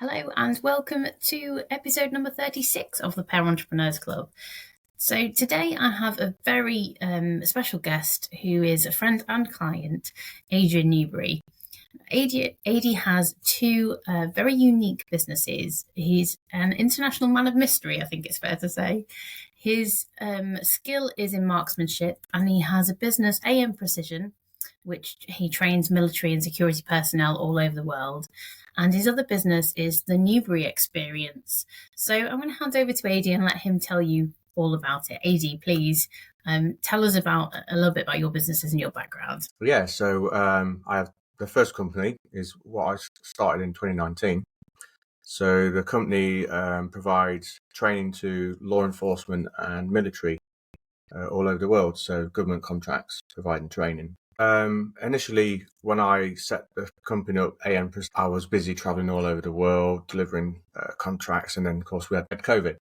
Hello and welcome to episode number 36 of the Pair Entrepreneurs Club. So today I have a very special guest who is a friend and client, Ady Newberry. Ady has two very unique businesses. He's an international man of mystery, I think it's fair to say. His skill is in marksmanship, and he has a business, Precision, which he trains military and security personnel all over the world. And his other business is the Newberry Experience. So I'm going to hand over to Ady and let him tell you all about it. Ady, please tell us about a little bit about your businesses and your background. Yeah, so I have the first company is what I started in 2019. So the company provides training to law enforcement and military all over the world. So government contracts providing training. Initially, when I set the company up, I was busy traveling all over the world, delivering contracts. And then, of course, we had COVID.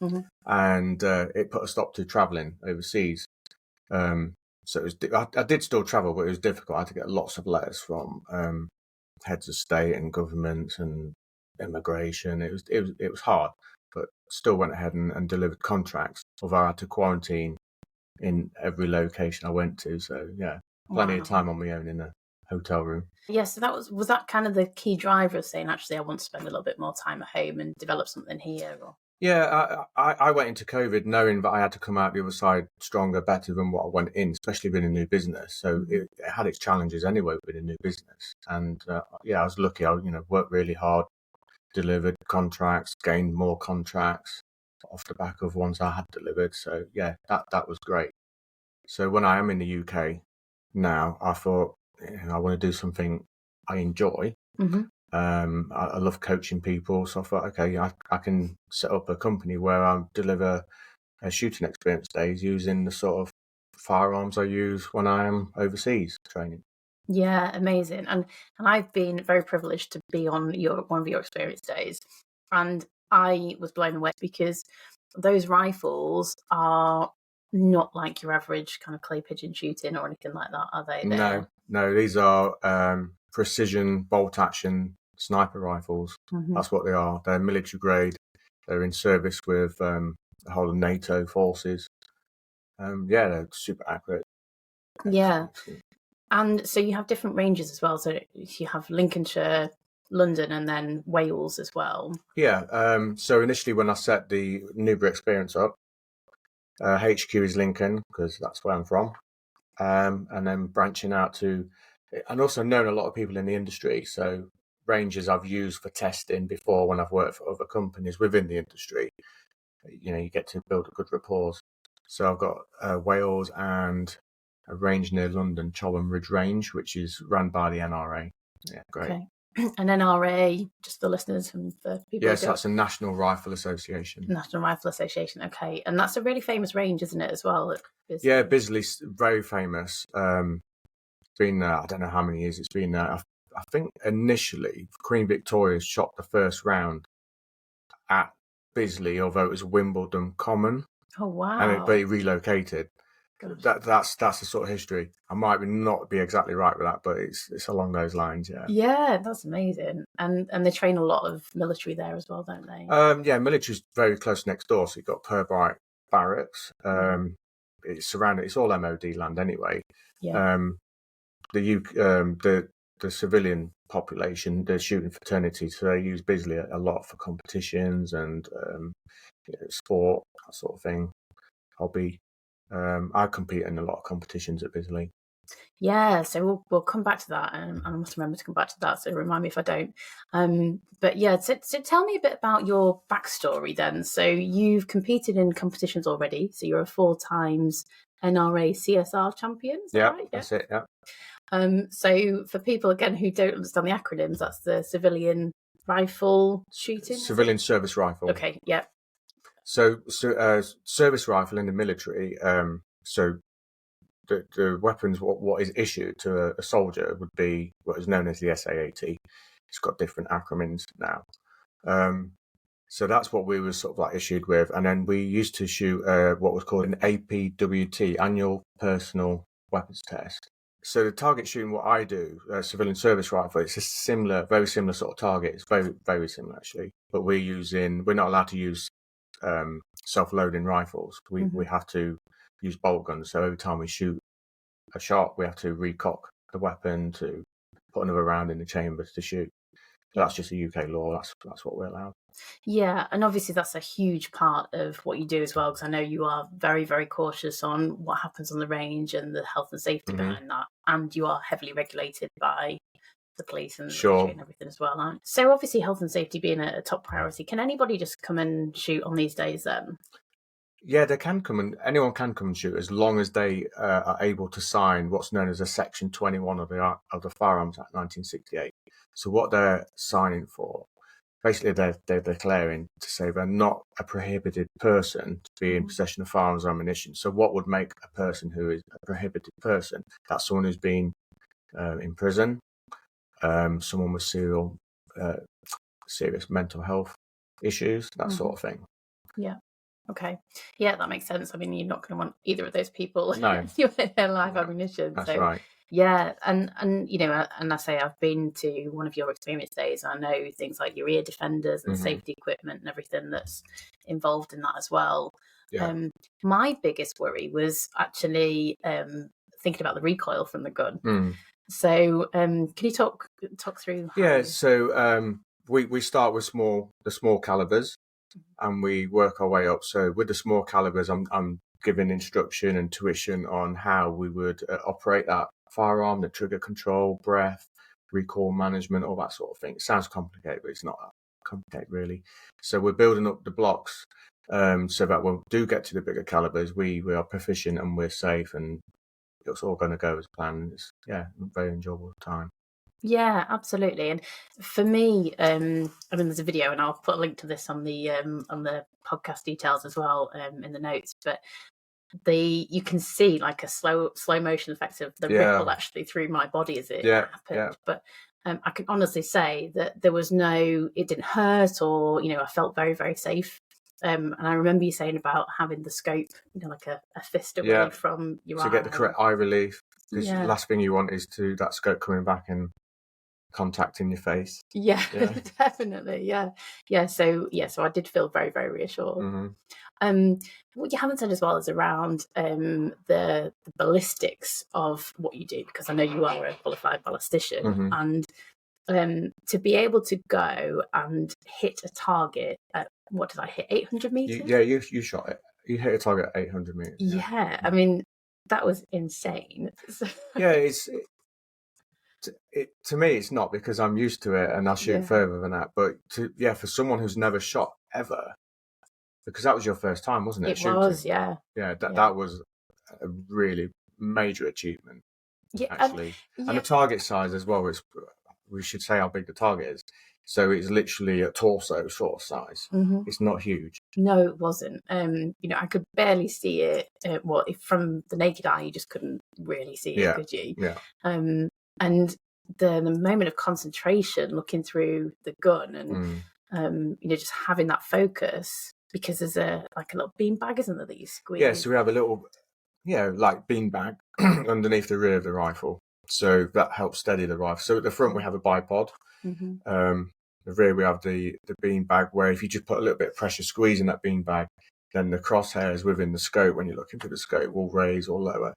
Mm-hmm. And it put a stop to traveling overseas. So I did still travel, but it was difficult. I had to get lots of letters from heads of state and government and immigration. It was hard, but still went ahead and delivered contracts. Although I had to quarantine in every location I went to. So yeah, plenty of time on my own in a hotel room. Yeah, so was that kind of the key driver of saying, actually, I want to spend a little bit more time at home and develop something here? Or? Yeah, I went into COVID knowing that I had to come out the other side stronger, better than what I went in, especially being a new business. So it had its challenges anyway with a new business. And I was lucky. I worked really hard, delivered contracts, gained more contracts off the back of ones I had delivered. So yeah, that was great. So when I am in the UK now, I thought I want to do something I enjoy. Mm-hmm. I love coaching people, so I thought, okay, I can set up a company where I deliver shooting experience days using the sort of firearms I use when I am overseas training. Yeah, amazing. And I've been very privileged to be on one of your experience days, and I was blown away because those rifles are not like your average kind of clay pigeon shooting or anything like that, are they? No, these are precision bolt action sniper rifles. Mm-hmm. That's what they are. They're military grade. They're in service with the whole of NATO forces. They're super accurate. Yeah. And so you have different ranges as well. So you have Lincolnshire, London, and then Wales as well. Yeah. So initially when I set the Newberry Experience up, HQ is Lincoln because that's where I'm from. And then branching out to, and also known a lot of people in the industry. So ranges I've used for testing before when I've worked for other companies within the industry. You get to build a good rapport. So I've got Wales and a range near London, Cholham Ridge Range, which is run by the NRA. Yeah, great. Okay. And NRA, just the listeners and the people. Yes, that's a National Rifle Association. National Rifle Association, okay. And that's a really famous range, isn't it, as well? Bisley? Yeah, Bisley's very famous. It's been there, I don't know how many years it's been there. I think initially Queen Victoria shot the first round at Bisley, although it was Wimbledon Common. Oh, wow. But it relocated. That's the sort of history. I might not be exactly right with that, but it's along those lines. Yeah, that's amazing. And they train a lot of military there as well, don't they? Yeah, military's very close next door. So you've got Purbright Barracks. It's surrounded. It's all MOD land anyway. Yeah. The civilian population, the shooting fraternity, so they use Bisley a lot for competitions and sport, that sort of thing. Hobby. I compete in a lot of competitions at Bisley. Yeah, so we'll come back to that, and I must remember to come back to that. So remind me if I don't. But yeah, so tell me a bit about your backstory then. So you've competed in competitions already. So you're a 4 times NRA CSR champion. Is that right? That's it. Yeah. So for people again who don't understand the acronyms, that's the civilian rifle shooting. Civilian service rifle. Okay. Yeah. So service rifle in the military. So the weapons, what is issued to a soldier would be what is known as the SAAT. It's got different acronyms now. So that's what we were sort of like issued with. And then we used to shoot what was called an APWT, Annual Personal Weapons Test. So the target shooting, what I do, civilian service rifle, it's a very similar sort of target. It's very, very similar actually. But we're not allowed to use self-loading rifles. We have to use bolt guns. So every time we shoot a shot, we have to recock the weapon to put another round in the chamber to shoot. So that's just a UK law. That's what we're allowed. Yeah, and obviously that's a huge part of what you do as well, because I know you are very, very cautious on what happens on the range and the health and safety behind that, and you are heavily regulated by the police and the military and everything as well, aren't you? So obviously health and safety being a top priority, can anybody just come and shoot on these days then? Yeah, anyone can come and shoot as long as they are able to sign what's known as a Section 21 of the Firearms Act 1968. So what they're signing for, basically they're declaring to say they're not a prohibited person to be in possession of firearms or ammunition. So what would make a person who is a prohibited person? That's someone who's been in prison, someone with serious mental health issues, that sort of thing. Yeah. Okay. Yeah, that makes sense. I mean, you're not going to want either of those people in their live ammunition. That's right. Yeah, and and I say I've been to one of your experience days. I know things like your ear defenders and safety equipment and everything that's involved in that as well. Yeah. My biggest worry was actually thinking about the recoil from the gun. So, can you talk through? So we start with the small calibers, and we work our way up. So with the small calibers, I'm giving instruction and tuition on how we would operate that firearm, the trigger control, breath, recoil management, all that sort of thing. It sounds complicated, but it's not that complicated really. So we're building up the blocks so that when we do get to the bigger calibers, we are proficient and we're safe, and it's all going to go as planned. It's a very enjoyable time. Yeah, absolutely. And for me, I mean, there's a video, and I'll put a link to this on the podcast details as well in the notes. But you can see like a slow motion effect of the ripple actually through my body as it happened. Yeah. But I can honestly say that it didn't hurt, or I felt very, very safe. And I remember you saying about having the scope, like a fist away from your eye. To get the correct eye relief. Because the last thing you want is that scope coming back and contact in your face. Yeah. Definitely. Yeah. So I did feel very, very reassured. What you haven't said as well is around the ballistics of what you do, because I know you are a qualified ballistician, and to be able to go and hit a target at, what did I hit, 800 meters? You shot it. You hit a target at 800 meters. Yeah. I mean, that was insane. To me, it's not, because I'm used to it and I'll shoot further than that. But for someone who's never shot ever, because that was your first time, wasn't it? It was, yeah. Yeah, that was a really major achievement, actually. And the target size as well, we should say how big the target is. So it's literally a torso sort of size. It's not huge. No, it wasn't. I could barely see it. From the naked eye, you just couldn't really see it, could you? Yeah. And the moment of concentration, looking through the gun, and just having that focus, because there's a little beanbag, isn't there, that you squeeze? Yeah, so we have a little, like beanbag underneath the rear of the rifle, so that helps steady the rifle. So at the front we have a bipod. The rear we have the beanbag, where if you just put a little bit of pressure squeeze in that beanbag, then the crosshairs within the scope, when you're looking through the scope, will raise or lower.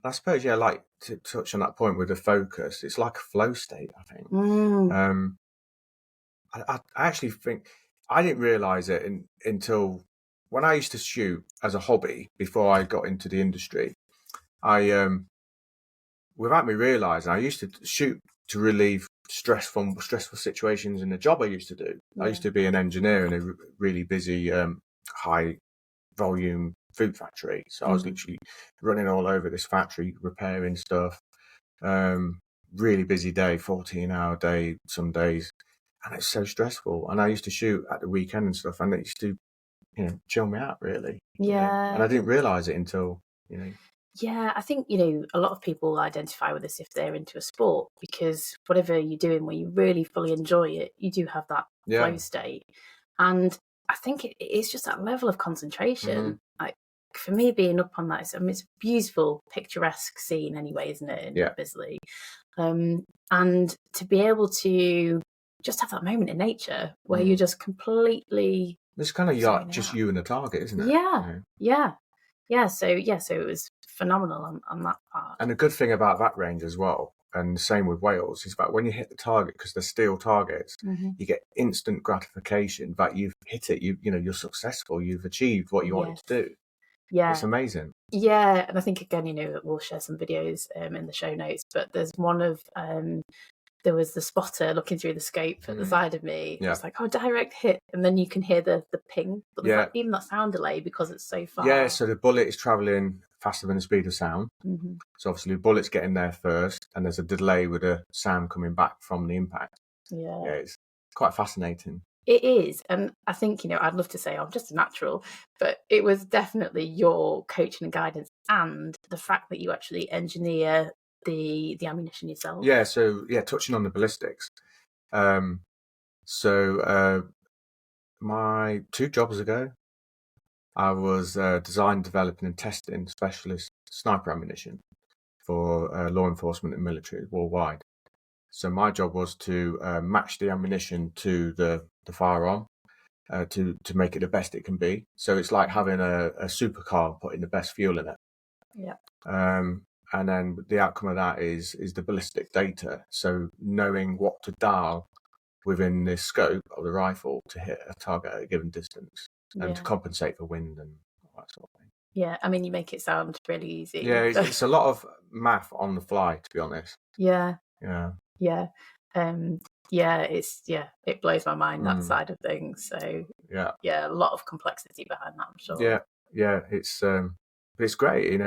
I suppose, like to touch on that point with the focus, it's like a flow state, I think. I actually think I didn't realise it until when I used to shoot as a hobby before I got into the industry. Without me realising, I used to shoot to relieve stress from stressful situations in the job I used to do. I used to be an engineer in a really busy, high volume food factory, so I was literally running all over this factory, repairing stuff. Really busy day, 14-hour day some days, and it's so stressful. And I used to shoot at the weekend and stuff, and it used to chill me out, really. And I didn't realise it until Yeah, I think, a lot of people identify with this if they're into a sport, because whatever you're doing where you really fully enjoy it, you do have that flow state. And I think it's just that level of concentration. for me being up on that, I mean, it's a beautiful, picturesque scene anyway, isn't it, in Bisley? And to be able to just have that moment in nature where you're just completely... It's kind of just you and the target, isn't it? Yeah. So it was phenomenal on that part. And the good thing about that range as well, and the same with Wales, is that when you hit the target, because they're steel targets, you get instant gratification that you've hit it. You're successful. You've achieved what you wanted to do. Yeah, it's amazing. Yeah, and I think again, we'll share some videos in the show notes. But there's one of there was the spotter looking through the scope at the side of me. It's like, direct hit, and then you can hear the ping, but there's even that sound delay because it's so far. Yeah, so the bullet is travelling faster than the speed of sound. So obviously the bullet's getting there first, and there's a delay with the sound coming back from the impact. Yeah, it's quite fascinating. It is, and I think, I'd love to say I'm just a natural, but it was definitely your coaching and guidance, and the fact that you actually engineer the ammunition yourself. Yeah, so touching on the ballistics. My 2 jobs ago, I was design, developing and testing specialist sniper ammunition for law enforcement and military worldwide. So my job was to match the ammunition to the firearm to make it the best it can be. So it's like having a supercar, putting the best fuel in it. Yeah. And then the outcome of that is the ballistic data. So knowing what to dial within the scope of the rifle to hit a target at a given distance and to compensate for wind and all that sort of thing. Yeah, I mean, you make it sound really easy. Yeah, it's a lot of math on the fly, to be honest. Yeah. Yeah. It blows my mind, that side of things. So a lot of complexity behind that, I'm sure. Yeah, it's great.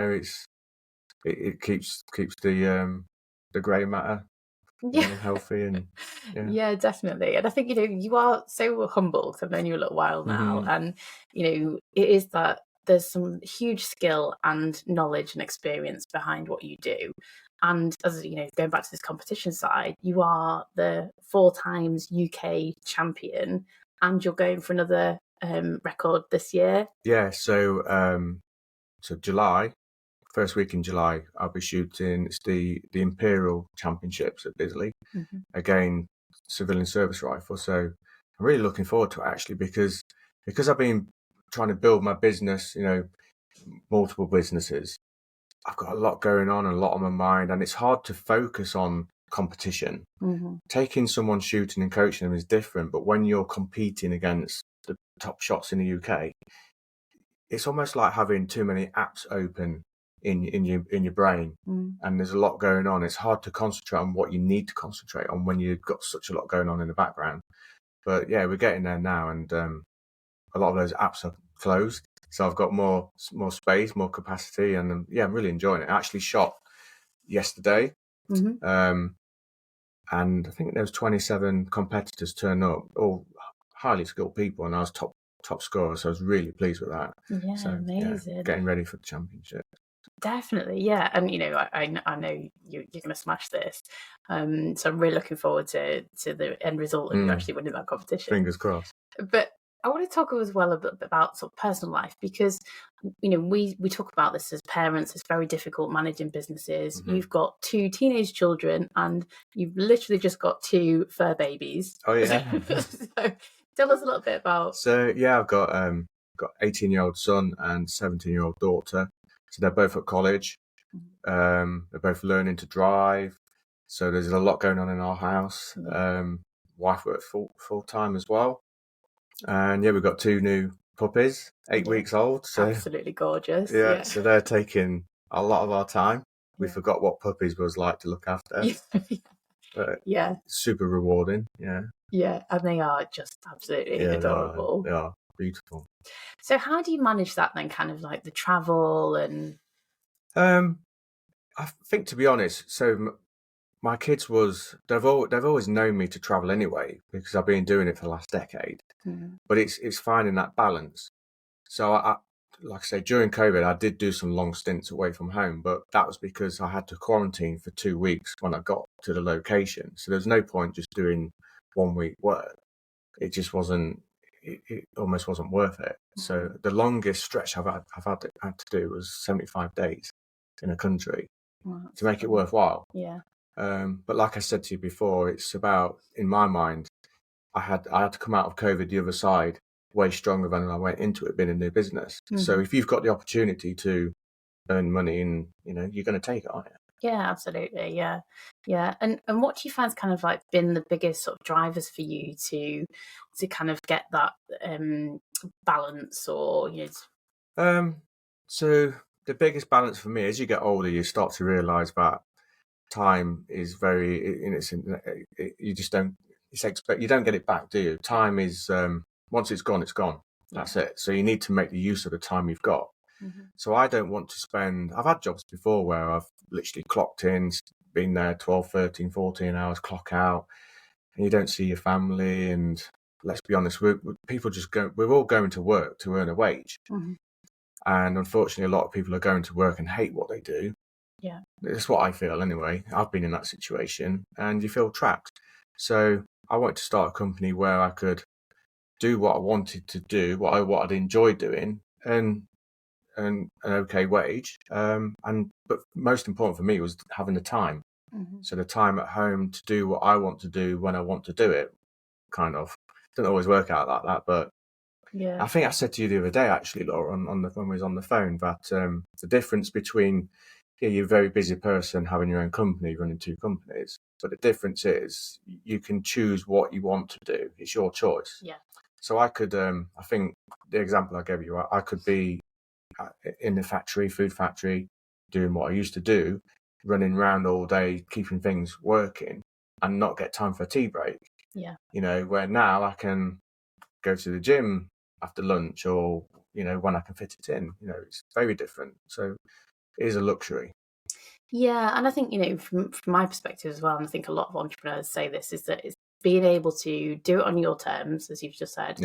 It keeps the grey matter healthy and yeah, definitely. And I think you are so humble, because I've known you a little while now, and it is that there's some huge skill and knowledge and experience behind what you do. And as going back to this competition side, you are the 4 times UK champion, and you're going for another record this year. Yeah, so July, first week in July, I'll be shooting. It's the Imperial Championships at Bisley. Again, civilian service rifle. So I'm really looking forward to it, actually, because I've been trying to build my business, multiple businesses. I've got a lot going on and a lot on my mind, and it's hard to focus on competition. Taking someone shooting and coaching them is different, but when you're competing against the top shots in the UK, it's almost like having too many apps open in your brain, and there's a lot going on. It's hard to concentrate on what you need to concentrate on when you've got such a lot going on in the background. But yeah, we're getting there now, and a lot of those apps are closed, so I've got more space, more capacity, and I'm really enjoying it. I actually shot yesterday, and I think there was 27 competitors turned up, all highly skilled people, and I was top scorer, so I was really pleased with that. Yeah, so, amazing. Getting ready for the championship. Definitely, yeah, and I know you're going to smash this, so I'm really looking forward to the end result of you actually winning that competition. Fingers crossed. But I want to talk as well a bit about sort of personal life, because we talk about this as parents. It's very difficult managing businesses. You've got 2 teenage children, and you've literally just got 2 fur babies. Oh yeah. So tell us a little bit about. So yeah, I've got 18-year-old son and 17-year-old daughter. So they're both at college. They're both learning to drive. So there's a lot going on in our house. Wife works full time as well. And we've got 2 new puppies, 8 weeks old. So absolutely gorgeous. Yeah, so they're taking a lot of our time. We forgot what puppies was like to look after. But super rewarding. Yeah, and they are just absolutely adorable. They are beautiful. So how do you manage that then, kind of like the travel and? I think, to be honest, so my kids they've always known me to travel anyway, because I've been doing it for the last decade. But it's finding that balance. So I like I say, during COVID, I did do some long stints away from home, but that was because I had to quarantine for 2 weeks when I got to the location. So there's no point just doing 1 week work. It just wasn't it almost wasn't worth it. So the longest stretch I've had to do was 75 days in a country to make it worthwhile. Yeah. But like I said to you before, it's about, in my mind, I had to come out of COVID the other side way stronger than I went into it, being a new business. So if you've got the opportunity to earn money, and you're going to take it, aren't you? Yeah, absolutely. Yeah. And what do you find's kind of like been the biggest sort of drivers for you to kind of get that balance, or So the biggest balance for me, as you get older, you start to realise that time is very, you just don't, you don't get it back, do you? Time is, once it's gone, it's gone. That's it. So you need to make the use of the time you've got. So I don't want to spend, I've had jobs before where I've literally clocked in, been there 12, 13, 14 hours, clock out, and you don't see your family. And let's be honest, we're all going to work to earn a wage. And unfortunately, a lot of people are going to work and hate what they do. Yeah. That's what I feel anyway. I've been in that situation, and you feel trapped. So I wanted to start a company where I could do what I wanted to do, what I'd enjoyed doing, and an okay wage. But most important for me was having the time. So the time at home to do what I want to do when I want to do it. Kind of doesn't always work out like that, but I think I said to you the other day, actually, Laura, when we was on the phone, that the difference between you're a very busy person having your own company, running two companies, but the difference is you can choose what you want to do. It's your choice. Yeah. So I could, I think the example I gave you, I could be in the food factory, doing what I used to do, running around all day, keeping things working, and not get time for a tea break. Yeah. Where now I can go to the gym after lunch, or when I can fit it in. It's very different. So it is a luxury. Yeah, and I think from my perspective as well, and I think a lot of entrepreneurs say this, is that it's being able to do it on your terms, as you've just said,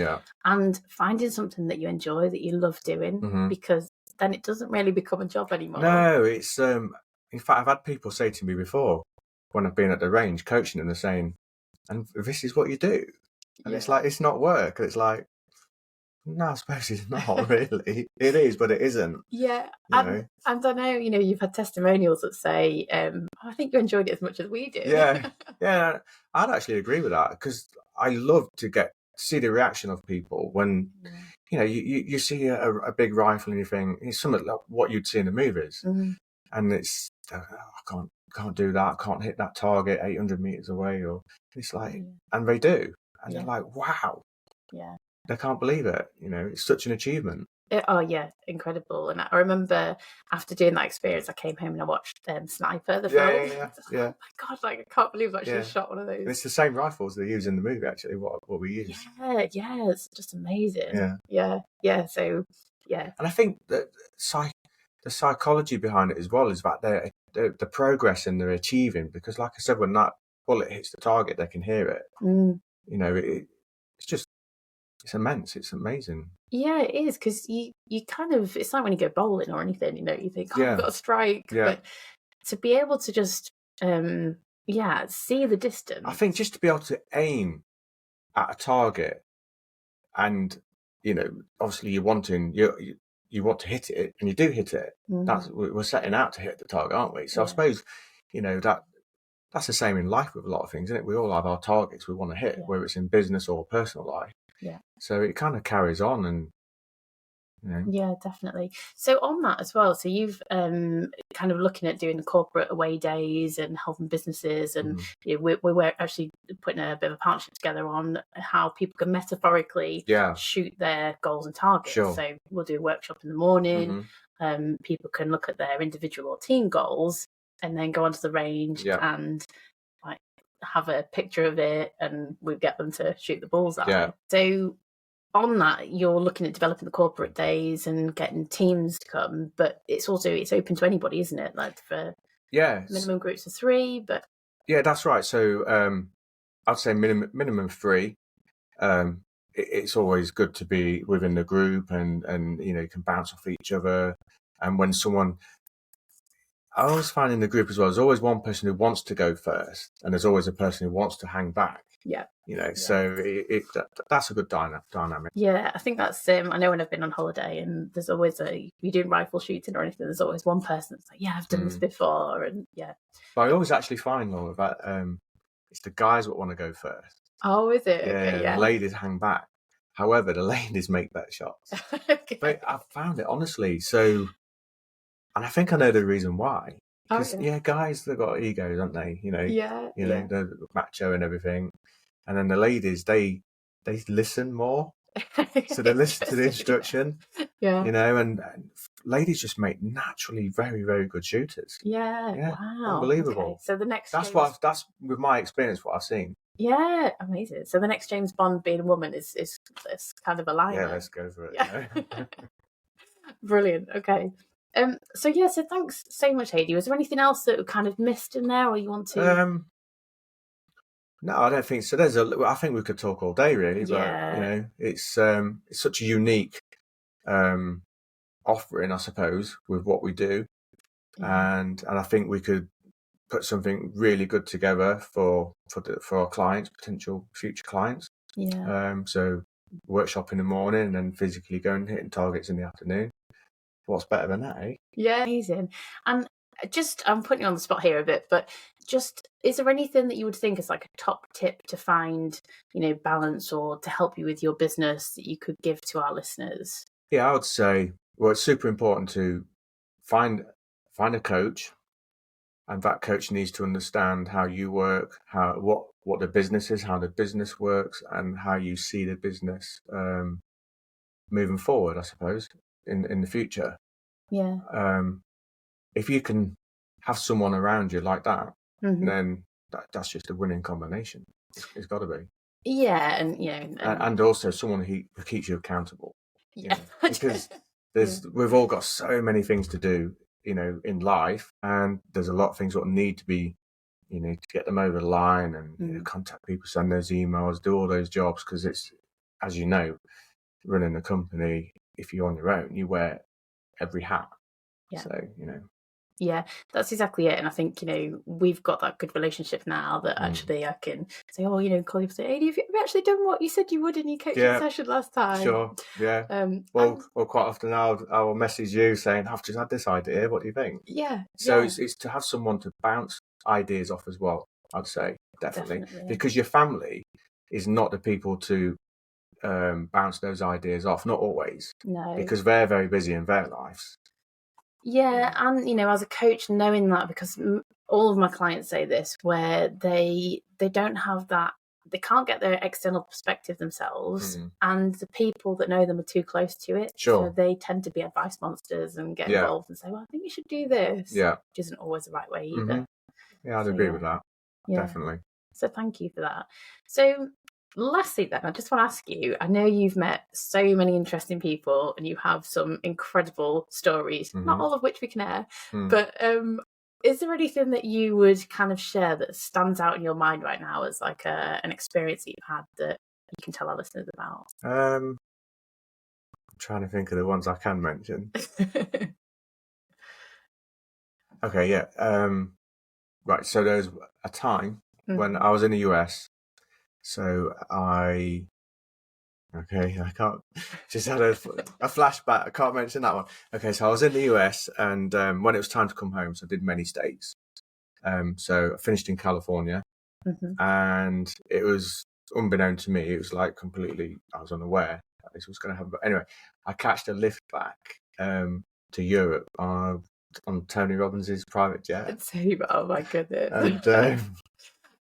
and finding something that you enjoy, that you love doing, because then it doesn't really become a job anymore. No, it's in fact, I've had people say to me before when I've been at the range coaching them, they're saying, "And this is what you do," and it's like, it's not work. And it's like, no, I suppose it's not really. It is, but it isn't. Yeah, and I know, you've had testimonials that say, I think you enjoyed it as much as we did. Yeah, I'd actually agree with that, because I love to see the reaction of people when, you see a big rifle and you think, it's something like what you'd see in the movies. And it's, I can't do that, I can't hit that target 800 meters away, or it's like, and they do. And they're like, wow. Yeah. They can't believe it. It's such an achievement. Oh yeah, incredible. And I remember after doing that experience, I came home and I watched Sniper, the film. Yeah. Oh my God, I can't believe I actually shot one of those. And it's the same rifles they use in the movie, actually, what we use. Yeah, it's just amazing. Yeah. So, yeah. And I think that the psychology behind it as well is that the progress and they're achieving, because like I said, when that bullet hits the target, they can hear it. It's immense. It's amazing. Yeah, it is, because you kind of, it's like when you go bowling or anything, you think, I've got a strike. But to be able to just, see the distance. I think just to be able to aim at a target, and, obviously you want to hit it, and you do hit it. We're setting out to hit the target, aren't we? So I suppose, that's the same in life with a lot of things, isn't it? We all have our targets we want to hit, whether it's in business or personal life. Yeah. So it kind of carries on, and Yeah, definitely. So on that as well, so you've kind of looking at doing corporate away days and helping businesses, and we're actually putting a bit of a partnership together on how people can metaphorically shoot their goals and targets. Sure. So we'll do a workshop in the morning. People can look at their individual or team goals, and then go onto the range and have a picture of it, and we get them to shoot the bullseye. So on that, you're looking at developing the corporate days and getting teams to come, but it's open to anybody, isn't it? Like for minimum groups of 3, but that's right. So I'd say minimum 3. It's always good to be within the group, and you can bounce off each other. And when I always find in the group as well, there's always one person who wants to go first, and there's always a person who wants to hang back. Yeah. So that's a good dynamic. Yeah, I think that's I know when I've been on holiday and there's always you're doing rifle shooting or anything, there's always one person that's like, yeah, I've done this before, and yeah. But I always actually find, Laura, that it's the guys that want to go first. Oh, is it? Yeah, Okay, yeah. The ladies hang back. However, the ladies make better shots. Okay. But I've found it, honestly. So, and I think I know the reason why. Because, guys, they've got egos, haven't they? They're macho and everything. And then the ladies, they listen more. So they listen to the instruction. Yeah. And ladies just make naturally very, very good shooters. Yeah. Wow. Unbelievable. Okay. So the next that's with my experience what I've seen. Yeah, amazing. So the next James Bond being a woman is kind of a line. Yeah, let's go for it. Yeah. Brilliant. Okay. So thanks so much, Ady. Was there anything else that we kind of missed in there, or you want to? No, I don't think so. I think we could talk all day, really. But it's such a unique offering, I suppose, with what we do, and I think we could put something really good together for our clients, potential future clients. Yeah. So workshop in the morning and then physically going hitting targets in the afternoon. What's better than that, eh? Yeah, amazing. And I'm putting you on the spot here a bit, but is there anything that you would think is like a top tip to find, balance or to help you with your business that you could give to our listeners? Yeah, I would say, it's super important to find a coach, and that coach needs to understand how you work, what the business is, how the business works, and how you see the business moving forward, I suppose, in the future. Yeah. If you can have someone around you like that, then that's just a winning combination. It's got to be. Yeah, and and also someone who keeps you accountable. Yeah, because we've all got so many things to do, in life, and there's a lot of things that need to be, to get them over the line, and contact people, send those emails, do all those jobs, because it's, as you know, running a company, if you're on your own, you wear every hat. Yeah. So Yeah, that's exactly it. And I think, we've got that good relationship now that actually I can say, call you and say, Ady, have you actually done what you said you would in your coaching session last time? Sure, yeah. Well, quite often I will message you saying, I've just had this idea, what do you think? Yeah. So it's to have someone to bounce ideas off as well, I'd say, definitely. Because your family is not the people to bounce those ideas off, not always. No. Because they're very busy in their lives. Yeah, and as a coach, knowing that, because all of my clients say this, where they don't have that, they can't get their external perspective themselves, and the people that know them are too close to it. Sure. So they tend to be advice monsters and get involved and say, well, I think you should do this. Yeah. Which isn't always the right way either. Yeah, I'd agree with that. Yeah. Definitely. So thank you for that. So lastly then, I just want to ask you, I know you've met so many interesting people and you have some incredible stories, not all of which we can air, but is there anything that you would kind of share that stands out in your mind right now as like an experience that you've had that you can tell our listeners about? I'm trying to think of the ones I can mention. Okay, yeah. Right, so there's a time when I was in the US. So I can't, just had a flashback. I can't mention that one. Okay, so I was in the US, and when it was time to come home, so I did many states. So I finished in California, and it was unbeknown to me, it was like completely, I was unaware that this was going to happen. But anyway, I catched a lift back to Europe on Tony Robbins' private jet. Oh my goodness.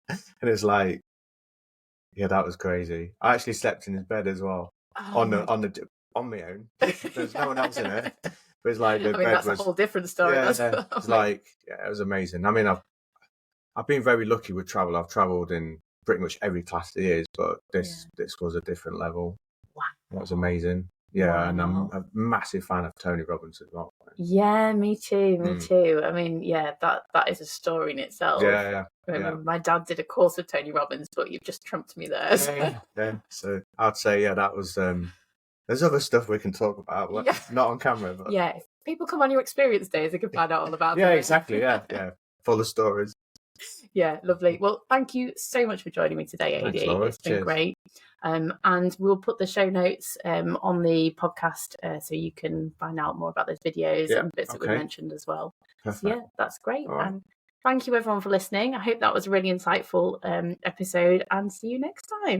And it's like, yeah, that was crazy. I actually slept in his bed as well, on my own. There's no one else in it. But it's like the bed that's a whole different story. Yeah, it's like, it was amazing. I mean, I've been very lucky with travel. I've travelled in pretty much every class there is, but this was a different level. Wow, that was amazing. Yeah, and I'm a massive fan of Tony Robbins as well. Yeah, me too. I mean, that is a story in itself. Yeah. My dad did a course with Tony Robbins, but you've just trumped me there. Yeah. So I'd say, that was. There's other stuff we can talk about, but not on camera. But if people come on your experience days, they can find out all about it. Yeah, exactly. Yeah, full of stories. Yeah, lovely. Well, thank you so much for joining me today, Thanks, Ady. Laura. It's been Cheers. great. And we'll put the show notes on the podcast so you can find out more about those videos and bits that we mentioned as well. Perfect. So, yeah, that's great. All right. And thank you everyone for listening. I hope that was a really insightful episode, and see you next time.